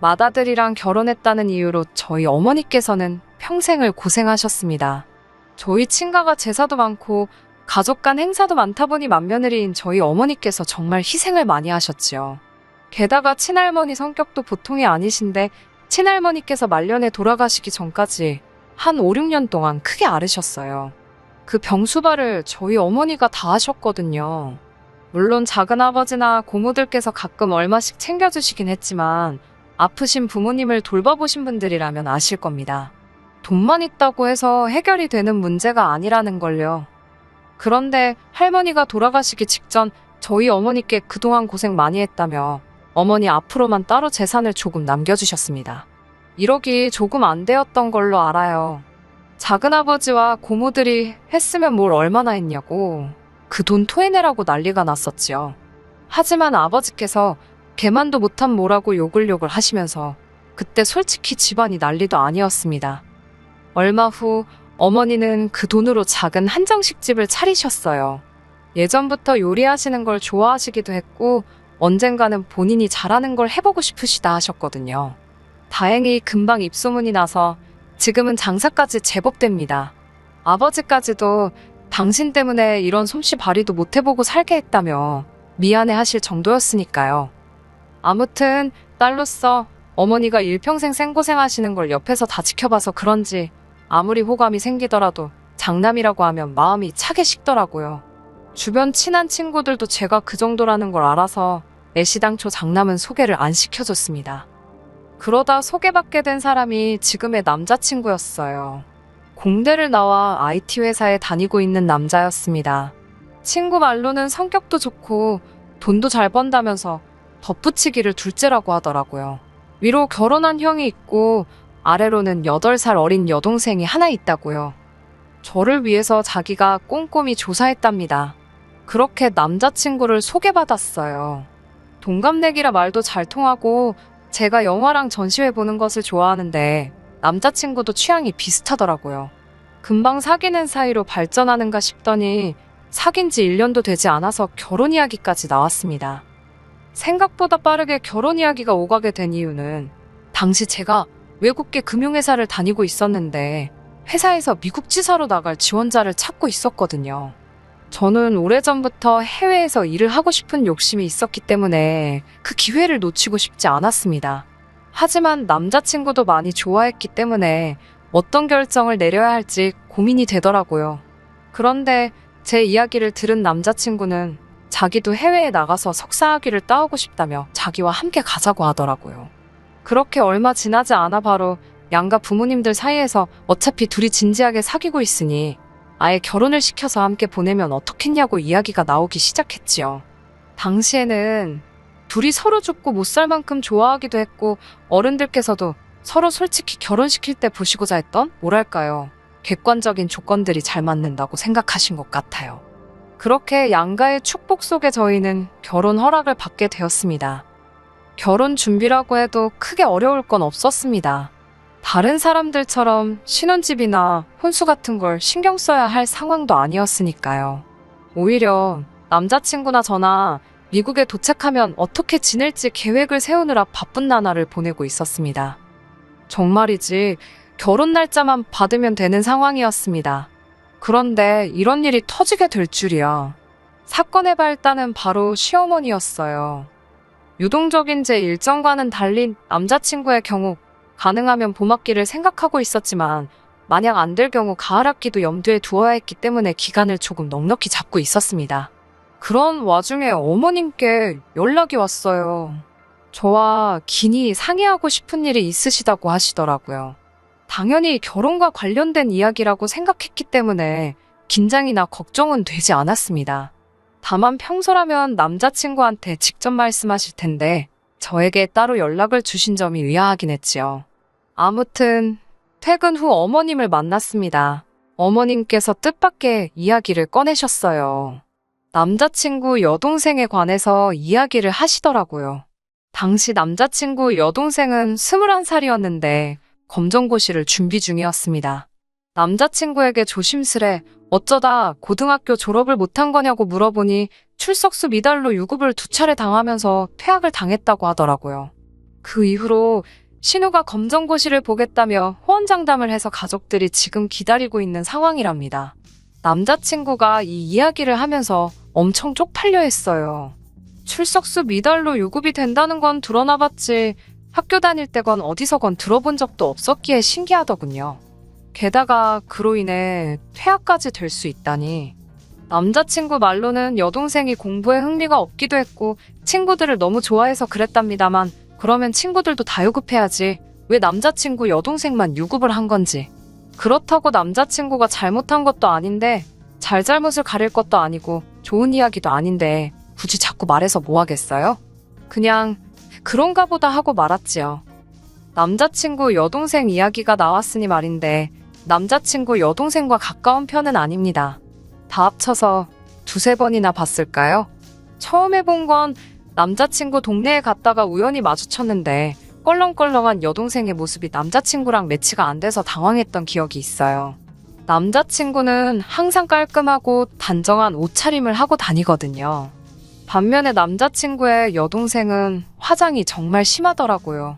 맏아들이랑 결혼했다는 이유로 저희 어머니께서는 평생을 고생하셨습니다. 저희 친가가 제사도 많고 가족 간 행사도 많다 보니 맏며느리인 저희 어머니께서 정말 희생을 많이 하셨지요. 게다가 친할머니 성격도 보통이 아니신데 친할머니께서 말년에 돌아가시기 전까지 한 5, 6년 동안 크게 앓으셨어요. 그 병수발을 저희 어머니가 다 하셨거든요. 물론 작은아버지나 고모들께서 가끔 얼마씩 챙겨주시긴 했지만 아프신 부모님을 돌봐보신 분들이라면 아실 겁니다. 돈만 있다고 해서 해결이 되는 문제가 아니라는 걸요. 그런데 할머니가 돌아가시기 직전 저희 어머니께 그동안 고생 많이 했다며 어머니 앞으로만 따로 재산을 조금 남겨주셨습니다. 1억이 조금 안 되었던 걸로 알아요. 작은아버지와 고모들이 했으면 뭘 얼마나 했냐고. 그 돈 토해내라고 난리가 났었지요. 하지만 아버지께서 개만도 못한 뭐라고 욕을 하시면서 그때 솔직히 집안이 난리도 아니었습니다. 얼마 후 어머니는 그 돈으로 작은 한정식집을 차리셨어요. 예전부터 요리하시는 걸 좋아하시기도 했고 언젠가는 본인이 잘하는 걸 해보고 싶으시다 하셨거든요. 다행히 금방 입소문이 나서 지금은 장사까지 제법 됩니다. 아버지까지도 당신 때문에 이런 솜씨 발휘도 못 해보고 살게 했다며 미안해 하실 정도였으니까요. 아무튼 딸로서 어머니가 일평생 생고생하시는 걸 옆에서 다 지켜봐서 그런지 아무리 호감이 생기더라도 장남이라고 하면 마음이 차게 식더라고요. 주변 친한 친구들도 제가 그 정도라는 걸 알아서 애시당초 장남은 소개를 안 시켜줬습니다. 그러다 소개받게 된 사람이 지금의 남자친구였어요. 공대를 나와 IT 회사에 다니고 있는 남자였습니다. 친구 말로는 성격도 좋고 돈도 잘 번다면서 덧붙이기를 둘째라고 하더라고요. 위로 결혼한 형이 있고 아래로는 8살 어린 여동생이 하나 있다고요. 저를 위해서 자기가 꼼꼼히 조사했답니다. 그렇게 남자친구를 소개받았어요. 동갑내기라 말도 잘 통하고 제가 영화랑 전시회 보는 것을 좋아하는데 남자친구도 취향이 비슷하더라고요. 금방 사귀는 사이로 발전하는가 싶더니 사귄 지 1년도 되지 않아서 결혼 이야기까지 나왔습니다. 생각보다 빠르게 결혼 이야기가 오가게 된 이유는 당시 제가 외국계 금융회사를 다니고 있었는데 회사에서 미국 지사로 나갈 지원자를 찾고 있었거든요. 저는 오래전부터 해외에서 일을 하고 싶은 욕심이 있었기 때문에 그 기회를 놓치고 싶지 않았습니다. 하지만 남자친구도 많이 좋아했기 때문에 어떤 결정을 내려야 할지 고민이 되더라고요. 그런데 제 이야기를 들은 남자친구는 자기도 해외에 나가서 석사학위를 따오고 싶다며 자기와 함께 가자고 하더라고요. 그렇게 얼마 지나지 않아 바로 양가 부모님들 사이에서 어차피 둘이 진지하게 사귀고 있으니 아예 결혼을 시켜서 함께 보내면 어떻겠냐고 이야기가 나오기 시작했지요. 당시에는 둘이 서로 죽고 못 살 만큼 좋아하기도 했고 어른들께서도 서로 솔직히 결혼시킬 때 보시고자 했던 뭐랄까요, 객관적인 조건들이 잘 맞는다고 생각하신 것 같아요. 그렇게 양가의 축복 속에 저희는 결혼 허락을 받게 되었습니다. 결혼 준비라고 해도 크게 어려울 건 없었습니다. 다른 사람들처럼 신혼집이나 혼수 같은 걸 신경 써야 할 상황도 아니었으니까요. 오히려 남자친구나 저나 미국에 도착하면 어떻게 지낼지 계획을 세우느라 바쁜 나날을 보내고 있었습니다. 정말이지 결혼 날짜만 받으면 되는 상황이었습니다. 그런데 이런 일이 터지게 될 줄이야. 사건의 발단은 바로 시어머니였어요. 유동적인 제 일정과는 달리 남자친구의 경우 가능하면 봄학기를 생각하고 있었지만 만약 안 될 경우 가을학기도 염두에 두어야 했기 때문에 기간을 조금 넉넉히 잡고 있었습니다. 그런 와중에 어머님께 연락이 왔어요. 저와 긴히 상의하고 싶은 일이 있으시다고 하시더라고요. 당연히 결혼과 관련된 이야기라고 생각했기 때문에 긴장이나 걱정은 되지 않았습니다. 다만 평소라면 남자친구한테 직접 말씀하실 텐데 저에게 따로 연락을 주신 점이 의아하긴 했지요. 아무튼 퇴근 후 어머님을 만났습니다. 어머님께서 뜻밖의 이야기를 꺼내셨어요. 남자친구 여동생에 관해서 이야기를 하시더라고요. 당시 남자친구 여동생은 21살이었는데 검정고시를 준비 중이었습니다. 남자친구에게 조심스레 어쩌다 고등학교 졸업을 못한 거냐고 물어보니 출석수 미달로 유급을 2차례 당하면서 퇴학을 당했다고 하더라고요. 그 이후로 신우가 검정고시를 보겠다며 호언장담을 해서 가족들이 지금 기다리고 있는 상황이랍니다. 남자친구가 이 이야기를 하면서 엄청 쪽팔려 했어요. 출석수 미달로 유급이 된다는 건 들어나 봤지 학교 다닐 때건 어디서건 들어본 적도 없었기에 신기하더군요. 게다가 그로 인해 퇴학까지 될 수 있다니. 남자친구 말로는 여동생이 공부에 흥미가 없기도 했고 친구들을 너무 좋아해서 그랬답니다만 그러면 친구들도 다 유급해야지 왜 남자친구 여동생만 유급을 한 건지. 그렇다고 남자친구가 잘못한 것도 아닌데 잘잘못을 가릴 것도 아니고 좋은 이야기도 아닌데 굳이 자꾸 말해서 뭐 하겠어요? 그냥 그런가 보다 하고 말았지요. 남자친구 여동생 이야기가 나왔으니 말인데 남자친구 여동생과 가까운 편은 아닙니다. 다 합쳐서 두세 번이나 봤을까요? 처음 해본 건 남자친구 동네에 갔다가 우연히 마주쳤는데 껄렁껄렁한 여동생의 모습이 남자친구랑 매치가 안 돼서 당황했던 기억이 있어요. 남자친구는 항상 깔끔하고 단정한 옷차림을 하고 다니거든요. 반면에 남자친구의 여동생은 화장이 정말 심하더라고요.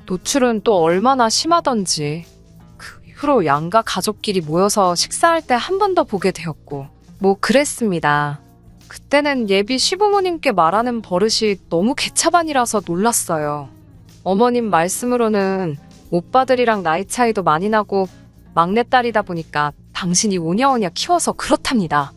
노출은 또 얼마나 심하던지. 그 이후로 양가 가족끼리 모여서 식사할 때 한 번 더 보게 되었고 뭐 그랬습니다. 그때는 예비 시부모님께 말하는 버릇이 너무 개차반이라서 놀랐어요. 어머님 말씀으로는 오빠들이랑 나이 차이도 많이 나고 막내딸이다 보니까 당신이 오냐오냐 키워서 그렇답니다.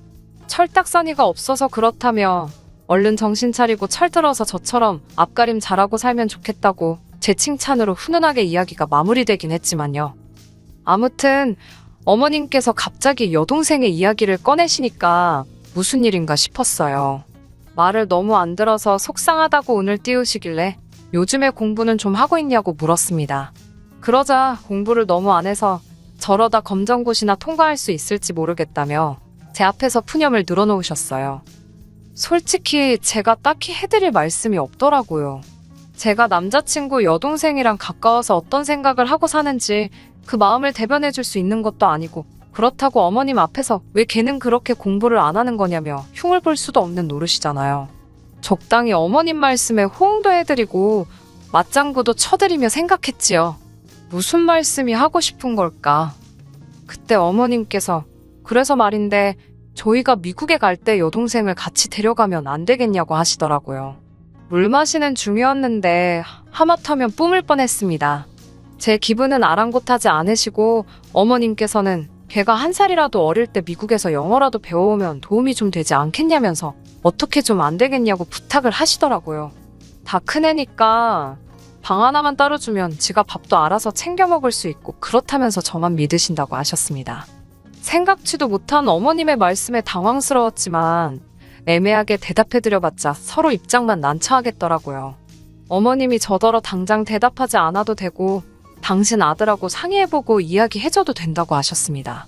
철딱서니가 없어서 그렇다며 얼른 정신 차리고 철들어서 저처럼 앞가림 잘하고 살면 좋겠다고 제 칭찬으로 훈훈하게 이야기가 마무리되긴 했지만요. 아무튼 어머님께서 갑자기 여동생의 이야기를 꺼내시니까 무슨 일인가 싶었어요. 말을 너무 안 들어서 속상하다고 운을 띄우시길래 요즘에 공부는 좀 하고 있냐고 물었습니다. 그러자 공부를 너무 안 해서 저러다 검정고시나 통과할 수 있을지 모르겠다며 제 앞에서 푸념을 늘어놓으셨어요. 솔직히 제가 딱히 해드릴 말씀이 없더라고요. 제가 남자친구 여동생이랑 가까워서 어떤 생각을 하고 사는지 그 마음을 대변해줄 수 있는 것도 아니고 그렇다고 어머님 앞에서 왜 걔는 그렇게 공부를 안 하는 거냐며 흉을 볼 수도 없는 노릇이잖아요. 적당히 어머님 말씀에 호응도 해드리고 맞장구도 쳐드리며 생각했지요. 무슨 말씀이 하고 싶은 걸까? 그때 어머님께서 그래서 말인데 저희가 미국에 갈 때 여동생을 같이 데려가면 안 되겠냐고 하시더라고요. 물 마시는 중이었는데 하마터면 뿜을 뻔했습니다. 제 기분은 아랑곳하지 않으시고 어머님께서는 걔가 한 살이라도 어릴 때 미국에서 영어라도 배워오면 도움이 좀 되지 않겠냐면서 어떻게 좀 안 되겠냐고 부탁을 하시더라고요. 다 큰애니까 방 하나만 따로 주면 지가 밥도 알아서 챙겨 먹을 수 있고 그렇다면서 저만 믿으신다고 하셨습니다. 생각지도 못한 어머님의 말씀에 당황스러웠지만 애매하게 대답해드려봤자 서로 입장만 난처하겠더라고요. 어머님이 저더러 당장 대답하지 않아도 되고 당신 아들하고 상의해보고 이야기해줘도 된다고 하셨습니다.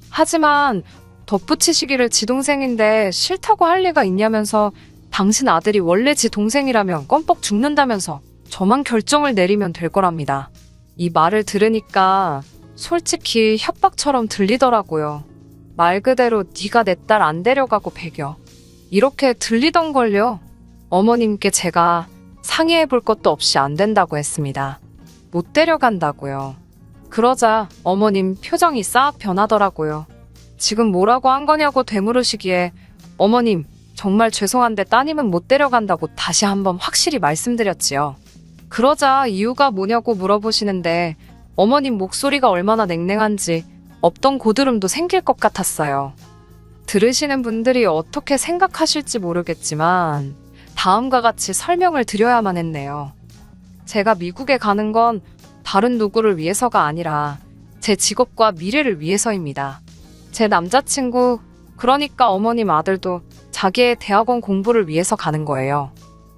하지만 덧붙이시기를 지 동생인데 싫다고 할 리가 있냐면서 당신 아들이 원래 지 동생이라면 껌뻑 죽는다면서 저만 결정을 내리면 될 거랍니다. 이 말을 들으니까 솔직히 협박처럼 들리더라고요. 말 그대로 네가 내 딸 안 데려가고 배겨. 이렇게 들리던걸요. 어머님께 제가 상의해볼 것도 없이 안 된다고 했습니다. 못 데려간다고요. 그러자 어머님 표정이 싹 변하더라고요. 지금 뭐라고 한 거냐고 되물으시기에 어머님 정말 죄송한데 따님은 못 데려간다고 다시 한번 확실히 말씀드렸지요. 그러자 이유가 뭐냐고 물어보시는데 어머님 목소리가 얼마나 냉랭한지 없던 고드름도 생길 것 같았어요. 들으시는 분들이 어떻게 생각하실지 모르겠지만 다음과 같이 설명을 드려야만 했네요. 제가 미국에 가는 건 다른 누구를 위해서가 아니라 제 직업과 미래를 위해서입니다. 제 남자친구, 그러니까 어머님 아들도 자기의 대학원 공부를 위해서 가는 거예요.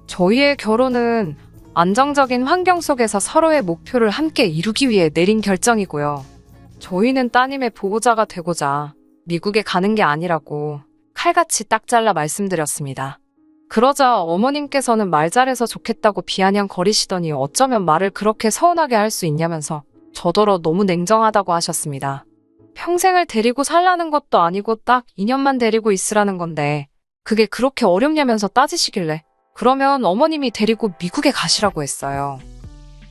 저희의 결혼은 안정적인 환경 속에서 서로의 목표를 함께 이루기 위해 내린 결정이고요. 저희는 따님의 보호자가 되고자 미국에 가는 게 아니라고 칼같이 딱 잘라 말씀드렸습니다. 그러자 어머님께서는 말 잘해서 좋겠다고 비아냥거리시더니 어쩌면 말을 그렇게 서운하게 할 수 있냐면서 저더러 너무 냉정하다고 하셨습니다. 평생을 데리고 살라는 것도 아니고 딱 2년만 데리고 있으라는 건데 그게 그렇게 어렵냐면서 따지시길래 그러면 어머님이 데리고 미국에 가시라고 했어요.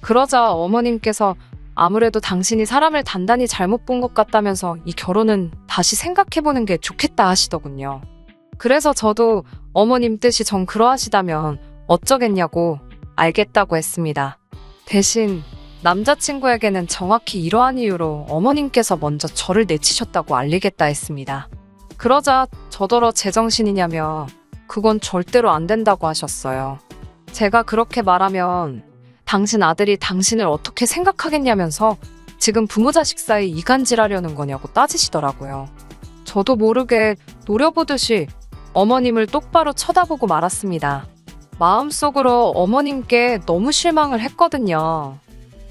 그러자 어머님께서 아무래도 당신이 사람을 단단히 잘못 본 것 같다면서 이 결혼은 다시 생각해보는 게 좋겠다 하시더군요. 그래서 저도 어머님 뜻이 정 그러하시다면 어쩌겠냐고 알겠다고 했습니다. 대신 남자친구에게는 정확히 이러한 이유로 어머님께서 먼저 저를 내치셨다고 알리겠다 했습니다. 그러자 저더러 제정신이냐며 그건 절대로 안 된다고 하셨어요. 제가 그렇게 말하면 당신 아들이 당신을 어떻게 생각하겠냐면서 지금 부모 자식 사이 이간질하려는 거냐고 따지시더라고요. 저도 모르게 노려보듯이 어머님을 똑바로 쳐다보고 말았습니다. 마음속으로 어머님께 너무 실망을 했거든요.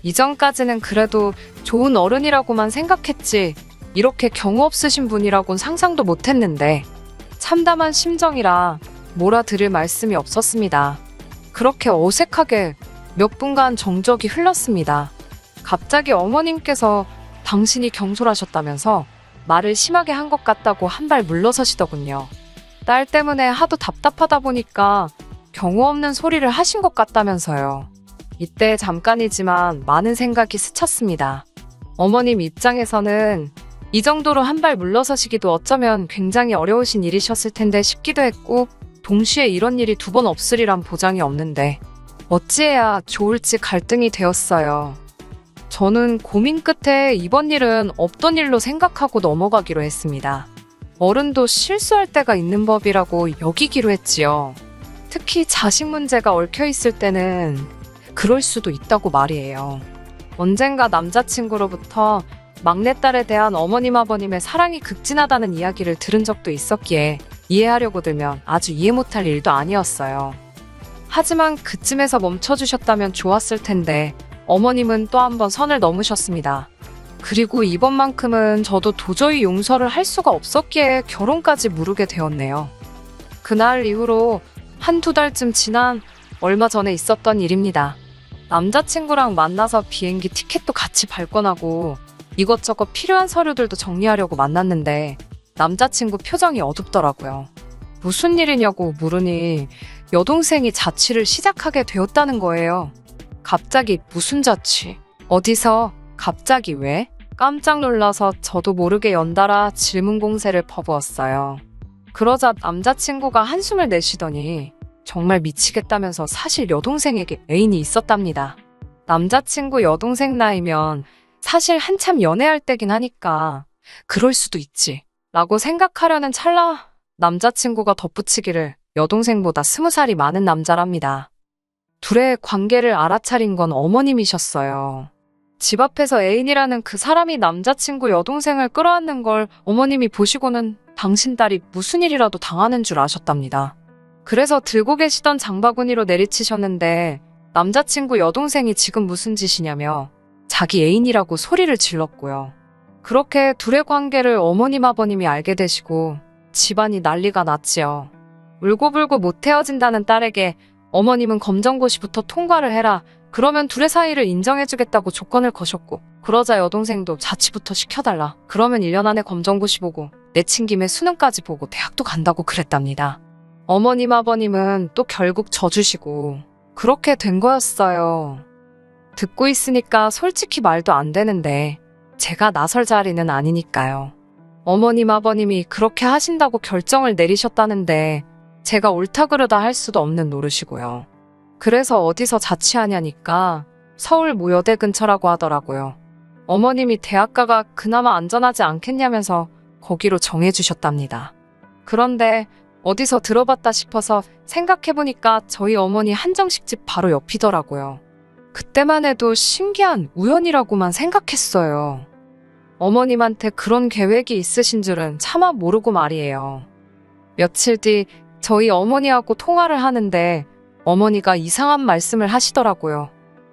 이전까지는 그래도 좋은 어른이라고만 생각했지 이렇게 경우 없으신 분이라곤 상상도 못했는데 참담한 심정이라 몰아들을 말씀이 없었습니다. 그렇게 어색하게 몇 분간 정적이 흘렀습니다. 갑자기 어머님께서 당신이 경솔하셨다면서 말을 심하게 한 것 같다고 한 발 물러서시더군요. 딸 때문에 하도 답답하다 보니까 경우 없는 소리를 하신 것 같다면서요. 이때 잠깐이지만 많은 생각이 스쳤습니다. 어머님 입장에서는 이 정도로 한 발 물러서시기도 어쩌면 굉장히 어려우신 일이셨을 텐데 싶기도 했고, 동시에 이런 일이 두 번 없으리란 보장이 없는데 어찌해야 좋을지 갈등이 되었어요. 저는 고민 끝에 이번 일은 없던 일로 생각하고 넘어가기로 했습니다. 어른도 실수할 때가 있는 법이라고 여기기로 했지요. 특히 자식 문제가 얽혀있을 때는 그럴 수도 있다고 말이에요. 언젠가 남자친구로부터 막내딸에 대한 어머님 아버님의 사랑이 극진하다는 이야기를 들은 적도 있었기에 이해하려고 들면 아주 이해 못할 일도 아니었어요. 하지만 그쯤에서 멈춰주셨다면 좋았을 텐데 어머님은 또 한 번 선을 넘으셨습니다. 그리고 이번만큼은 저도 도저히 용서를 할 수가 없었기에 결혼까지 무르게 되었네요. 그날 이후로 한두 달쯤 지난 얼마 전에 있었던 일입니다. 남자친구랑 만나서 비행기 티켓도 같이 발권하고 이것저것 필요한 서류들도 정리하려고 만났는데 남자친구 표정이 어둡더라고요. 무슨 일이냐고 물으니 여동생이 자취를 시작하게 되었다는 거예요. 갑자기 무슨 자취? 어디서? 갑자기 왜? 깜짝 놀라서 저도 모르게 연달아 질문 공세를 퍼부었어요. 그러자 남자친구가 한숨을 내쉬더니 정말 미치겠다면서 사실 여동생에게 애인이 있었답니다. 남자친구 여동생 나이면 사실 한참 연애할 때긴 하니까 그럴 수도 있지 라고 생각하려는 찰나 남자친구가 덧붙이기를 여동생보다 20살이 많은 남자랍니다. 둘의 관계를 알아차린 건 어머님이셨어요. 집 앞에서 애인이라는 그 사람이 남자친구 여동생을 끌어안는 걸 어머님이 보시고는 당신 딸이 무슨 일이라도 당하는 줄 아셨답니다. 그래서 들고 계시던 장바구니로 내리치셨는데 남자친구 여동생이 지금 무슨 짓이냐며 자기 애인이라고 소리를 질렀고요. 그렇게 둘의 관계를 어머님 아버님이 알게 되시고 집안이 난리가 났지요. 울고불고 못 헤어진다는 딸에게 어머님은 검정고시부터 통과를 해라. 그러면 둘의 사이를 인정해주겠다고 조건을 거셨고, 그러자 여동생도 자취부터 시켜달라. 그러면 1년 안에 검정고시 보고 내친 김에 수능까지 보고 대학도 간다고 그랬답니다. 어머님 아버님은 또 결국 져주시고 그렇게 된 거였어요. 듣고 있으니까 솔직히 말도 안 되는데 제가 나설 자리는 아니니까요. 어머님 아버님이 그렇게 하신다고 결정을 내리셨다는데 제가 옳다 그르다 할 수도 없는 노릇이고요. 그래서 어디서 자취하냐니까 서울 모여대 근처라고 하더라고요. 어머님이 대학가가 그나마 안전하지 않겠냐면서 거기로 정해주셨답니다. 그런데 어디서 들어봤다 싶어서 생각해보니까 저희 어머니 한정식 집 바로 옆이더라고요. 그때만 해도 신기한 우연이라고만 생각했어요. 어머님한테 그런 계획이 있으신 줄은 차마 모르고 말이에요. 며칠 뒤 저희 어머니하고 통화를 하는데 어머니가 이상한 말씀을 하시더라고요.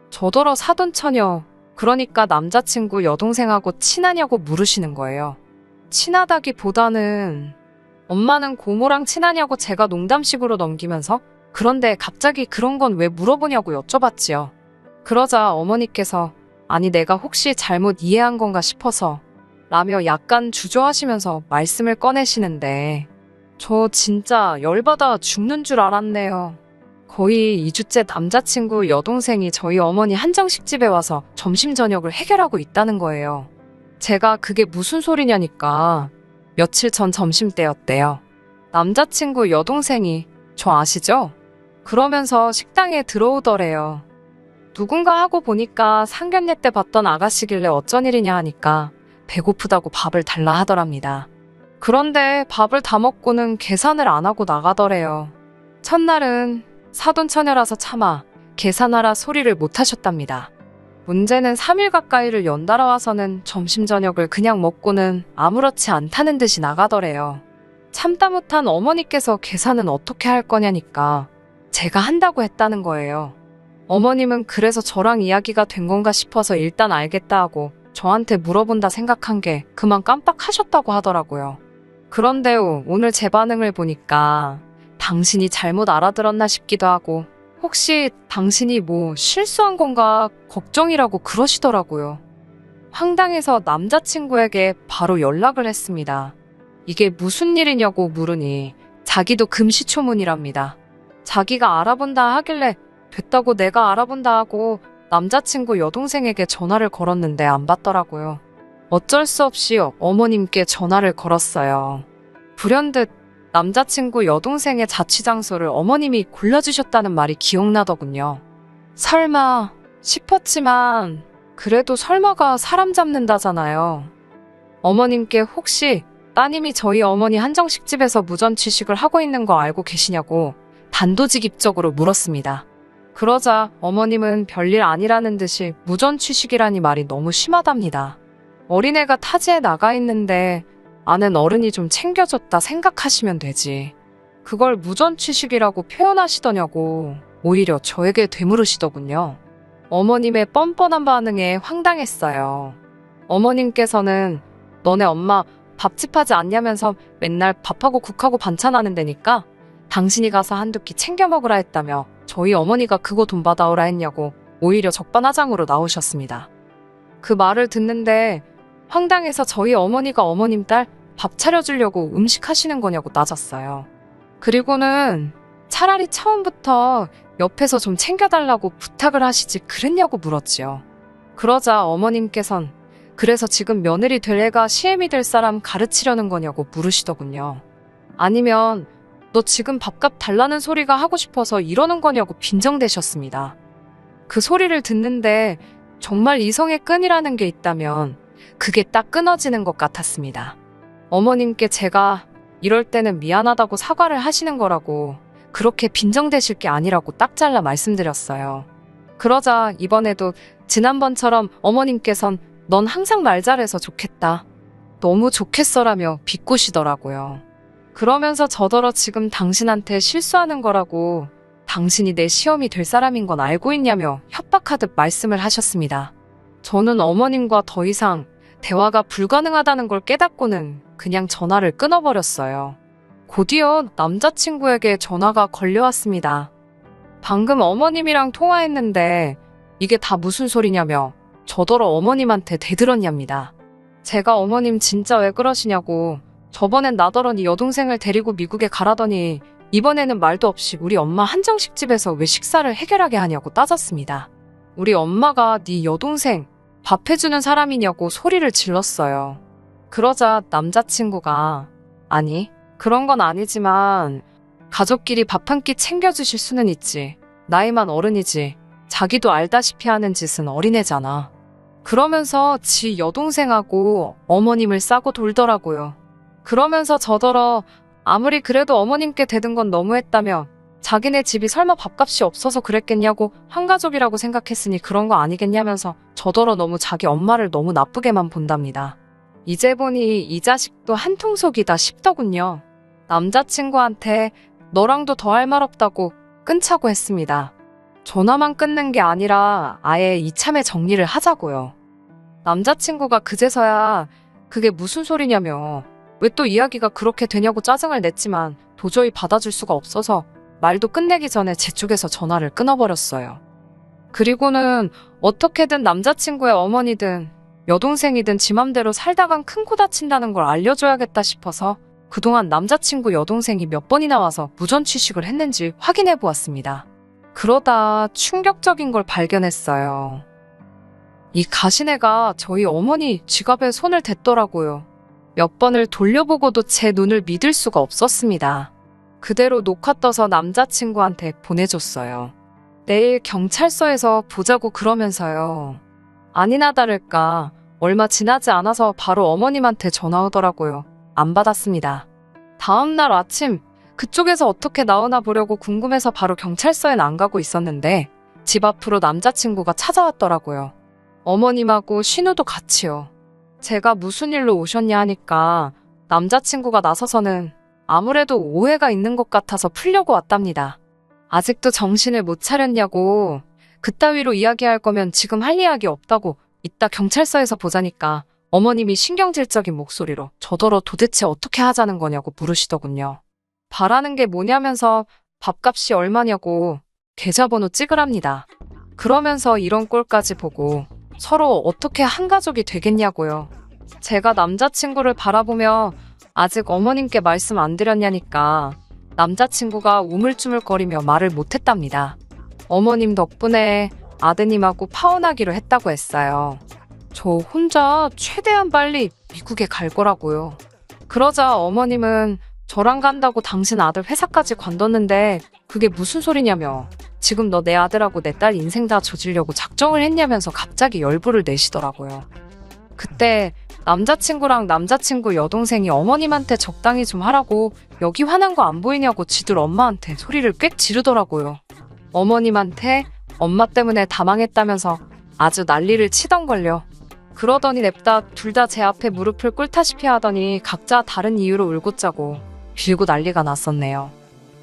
저더러 사돈처녀, 그러니까 남자친구 여동생하고 친하냐고 물으시는 거예요. 친하다기보다는 엄마는 고모랑 친하냐고 제가 농담식으로 넘기면서 그런데 갑자기 그런 건 왜 물어보냐고 여쭤봤지요. 그러자 어머니께서 아니 내가 혹시 잘못 이해한 건가 싶어서 라며 약간 주저하시면서 말씀을 꺼내시는데 저 진짜 열받아 죽는 줄 알았네요. 거의 2주째 남자친구 여동생이 저희 어머니 한정식 집에 와서 점심 저녁을 해결하고 있다는 거예요. 제가 그게 무슨 소리냐니까 며칠 전 점심때였대요. 남자친구 여동생이 저 아시죠? 그러면서 식당에 들어오더래요. 누군가 하고 보니까 상견례 때 봤던 아가씨길래 어쩐 일이냐 하니까 배고프다고 밥을 달라 하더랍니다. 그런데 밥을 다 먹고는 계산을 안 하고 나가더래요. 첫날은 사돈처녀라서 차마 계산하라 소리를 못 하셨답니다. 문제는 3일 가까이를 연달아 와서는 점심 저녁을 그냥 먹고는 아무렇지 않다는 듯이 나가더래요. 참다 못한 어머니께서 계산은 어떻게 할 거냐니까 제가 한다고 했다는 거예요. 어머님은 그래서 저랑 이야기가 된 건가 싶어서 일단 알겠다 하고 저한테 물어본다 생각한 게 그만 깜빡하셨다고 하더라고요. 그런데요, 오늘 제 반응을 보니까 당신이 잘못 알아들었나 싶기도 하고, 혹시 당신이 뭐 실수한 건가 걱정이라고 그러시더라고요. 황당해서 남자친구에게 바로 연락을 했습니다. 이게 무슨 일이냐고 물으니 자기도 금시초문이랍니다. 자기가 알아본다 하길래 됐다고 내가 알아본다 하고 남자친구 여동생에게 전화를 걸었는데 안 받더라고요. 어쩔 수 없이 어머님께 전화를 걸었어요. 불현듯 남자친구 여동생의 자취장소를 어머님이 골라주셨다는 말이 기억나더군요. 설마 싶었지만 그래도 설마가 사람 잡는다잖아요. 어머님께 혹시 따님이 저희 어머니 한정식집에서 무전취식을 하고 있는 거 알고 계시냐고 단도직입적으로 물었습니다. 그러자 어머님은 별일 아니라는 듯이 무전취식이라니 말이 너무 심하답니다. 어린애가 타지에 나가 있는데 아는 어른이 좀 챙겨줬다 생각하시면 되지. 그걸 무전취식이라고 표현하시더냐고 오히려 저에게 되물으시더군요. 어머님의 뻔뻔한 반응에 황당했어요. 어머님께서는 너네 엄마 밥집하지 않냐면서 맨날 밥하고 국하고 반찬하는 데니까 당신이 가서 한두 끼 챙겨 먹으라 했다며 저희 어머니가 그거 돈 받아오라 했냐고 오히려 적반하장으로 나오셨습니다. 그 말을 듣는데 황당해서 저희 어머니가 어머님 딸 밥 차려주려고 음식 하시는 거냐고 따졌어요. 그리고는 차라리 처음부터 옆에서 좀 챙겨달라고 부탁을 하시지 그랬냐고 물었지요. 그러자 어머님께선 그래서 지금 며느리 될 애가 시애미 될 사람 가르치려는 거냐고 물으시더군요. 아니면 너 지금 밥값 달라는 소리가 하고 싶어서 이러는 거냐고 빈정대셨습니다. 그 소리를 듣는데 정말 이성의 끈이라는 게 있다면 그게 딱 끊어지는 것 같았습니다. 어머님께 제가 이럴 때는 미안하다고 사과를 하시는 거라고 그렇게 빈정대실 게 아니라고 딱 잘라 말씀드렸어요. 그러자 이번에도 지난번처럼 어머님께선 넌 항상 말 잘해서 좋겠다. 너무 좋겠어라며 비꼬시더라고요. 그러면서 저더러 지금 당신한테 실수하는 거라고 당신이 내 시험이 될 사람인 건 알고 있냐며 협박하듯 말씀을 하셨습니다. 저는 어머님과 더 이상 대화가 불가능하다는 걸 깨닫고는 그냥 전화를 끊어버렸어요. 곧이어 남자친구에게 전화가 걸려왔습니다. 방금 어머님이랑 통화했는데 이게 다 무슨 소리냐며 저더러 어머님한테 대들었냐입니다. 제가 어머님 진짜 왜 그러시냐고 저번엔 나더러 네 여동생을 데리고 미국에 가라더니 이번에는 말도 없이 우리 엄마 한정식집에서 왜 식사를 해결하게 하냐고 따졌습니다. 우리 엄마가 네 여동생 밥 해주는 사람이냐고 소리를 질렀어요. 그러자 남자친구가 아니 그런 건 아니지만 가족끼리 밥 한 끼 챙겨주실 수는 있지. 나이만 어른이지. 자기도 알다시피 하는 짓은 어린애잖아. 그러면서 지 여동생하고 어머님을 싸고 돌더라고요. 그러면서 저더러 아무리 그래도 어머님께 대든 건 너무했다며 자기네 집이 설마 밥값이 없어서 그랬겠냐고 한가족이라고 생각했으니 그런 거 아니겠냐면서 저더러 너무 자기 엄마를 너무 나쁘게만 본답니다. 이제 보니 이 자식도 한통속이다 싶더군요. 남자친구한테 너랑도 더 할 말 없다고 끊자고 했습니다. 전화만 끊는 게 아니라 아예 이참에 정리를 하자고요. 남자친구가 그제서야 그게 무슨 소리냐며 왜 또 이야기가 그렇게 되냐고 짜증을 냈지만 도저히 받아줄 수가 없어서 말도 끝내기 전에 제 쪽에서 전화를 끊어버렸어요. 그리고는 어떻게든 남자친구의 어머니든 여동생이든 지 맘대로 살다간 큰 코 다친다는 걸 알려줘야겠다 싶어서 그동안 남자친구 여동생이 몇 번이나 와서 무전취식을 했는지 확인해 보았습니다. 그러다 충격적인 걸 발견했어요. 이 가시네가 저희 어머니 지갑에 손을 댔더라고요. 몇 번을 돌려보고도 제 눈을 믿을 수가 없었습니다. 그대로 녹화 떠서 남자친구한테 보내줬어요. 내일 경찰서에서 보자고 그러면서요. 아니나 다를까 얼마 지나지 않아서 바로 어머님한테 전화 오더라고요. 안 받았습니다. 다음날 아침 그쪽에서 어떻게 나오나 보려고 궁금해서 바로 경찰서엔 안 가고 있었는데 집 앞으로 남자친구가 찾아왔더라고요. 어머님하고 신우도 같이요. 제가 무슨 일로 오셨냐 하니까 남자친구가 나서서는 아무래도 오해가 있는 것 같아서 풀려고 왔답니다. 아직도 정신을 못 차렸냐고 그따위로 이야기할 거면 지금 할 이야기 없다고 이따 경찰서에서 보자니까 어머님이 신경질적인 목소리로 저더러 도대체 어떻게 하자는 거냐고 물으시더군요. 바라는 게 뭐냐면서 밥값이 얼마냐고 계좌번호 찍으랍니다. 그러면서 이런 꼴까지 보고 서로 어떻게 한 가족이 되겠냐고요. 제가 남자친구를 바라보며 아직 어머님께 말씀 안 드렸냐니까 남자친구가 우물쭈물거리며 말을 못했답니다. 어머님 덕분에 아드님하고 파혼하기로 했다고 했어요. 저 혼자 최대한 빨리 미국에 갈 거라고요. 그러자 어머님은 저랑 간다고 당신 아들 회사까지 관뒀는데 그게 무슨 소리냐며 지금 너 내 아들하고 내 딸 인생 다 조지려고 작정을 했냐면서 갑자기 열불을 내시더라고요. 그때 남자친구랑 남자친구 여동생이 어머님한테 적당히 좀 하라고 여기 화난 거 안 보이냐고 지들 엄마한테 소리를 꽥 지르더라고요. 어머님한테 엄마 때문에 다 망했다면서 아주 난리를 치던걸요. 그러더니 냅다 둘 다 제 앞에 무릎을 꿇다시피 하더니 각자 다른 이유로 울고 짜고 빌고 난리가 났었네요.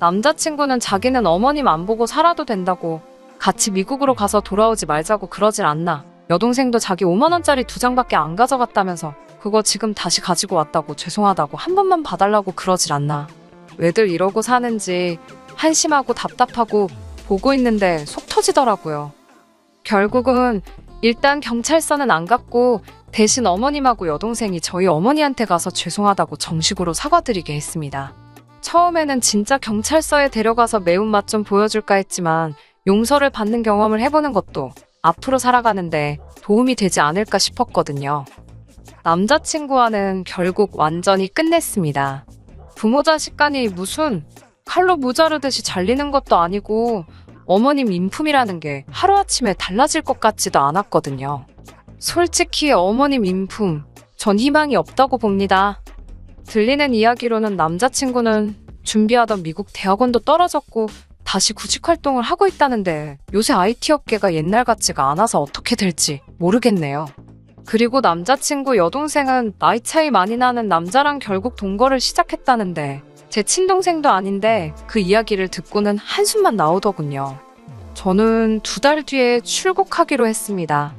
남자친구는 자기는 어머님 안 보고 살아도 된다고 같이 미국으로 가서 돌아오지 말자고 그러질 않나. 여동생도 자기 5만원짜리 2장밖에 안 가져갔다면서 그거 지금 다시 가지고 왔다고 죄송하다고 한 번만 봐달라고 그러질 않나. 왜들 이러고 사는지 한심하고 답답하고 보고 있는데 속 터지더라고요. 결국은 일단 경찰서는 안 갔고 대신 어머님하고 여동생이 저희 어머니한테 가서 죄송하다고 정식으로 사과드리게 했습니다. 처음에는 진짜 경찰서에 데려가서 매운맛 좀 보여줄까 했지만 용서를 받는 경험을 해보는 것도 앞으로 살아가는데 도움이 되지 않을까 싶었거든요. 남자친구와는 결국 완전히 끝냈습니다. 부모 자식 간이 무슨 칼로 무자르듯이 잘리는 것도 아니고 어머님 인품이라는 게 하루아침에 달라질 것 같지도 않았거든요. 솔직히 어머님 인품, 전 희망이 없다고 봅니다. 들리는 이야기로는 남자친구는 준비하던 미국 대학원도 떨어졌고 다시 구직 활동을 하고 있다는데 요새 IT 업계가 옛날 같지가 않아서 어떻게 될지 모르겠네요. 그리고 남자친구 여동생은 나이 차이 많이 나는 남자랑 결국 동거를 시작했다는데 제 친동생도 아닌데 그 이야기를 듣고는 한숨만 나오더군요. 저는 2달 뒤에 출국하기로 했습니다.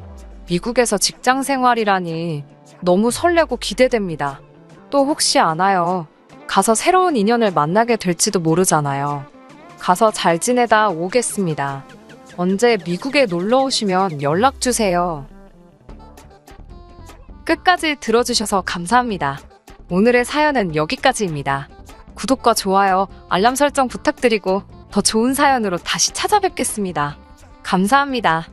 미국에서 직장 생활이라니 너무 설레고 기대됩니다. 또 혹시 아나요? 가서 새로운 인연을 만나게 될지도 모르잖아요. 가서 잘 지내다 오겠습니다. 언제 미국에 놀러 오시면 연락 주세요. 끝까지 들어주셔서 감사합니다. 오늘의 사연은 여기까지입니다. 구독과 좋아요, 알람 설정 부탁드리고 더 좋은 사연으로 다시 찾아뵙겠습니다. 감사합니다.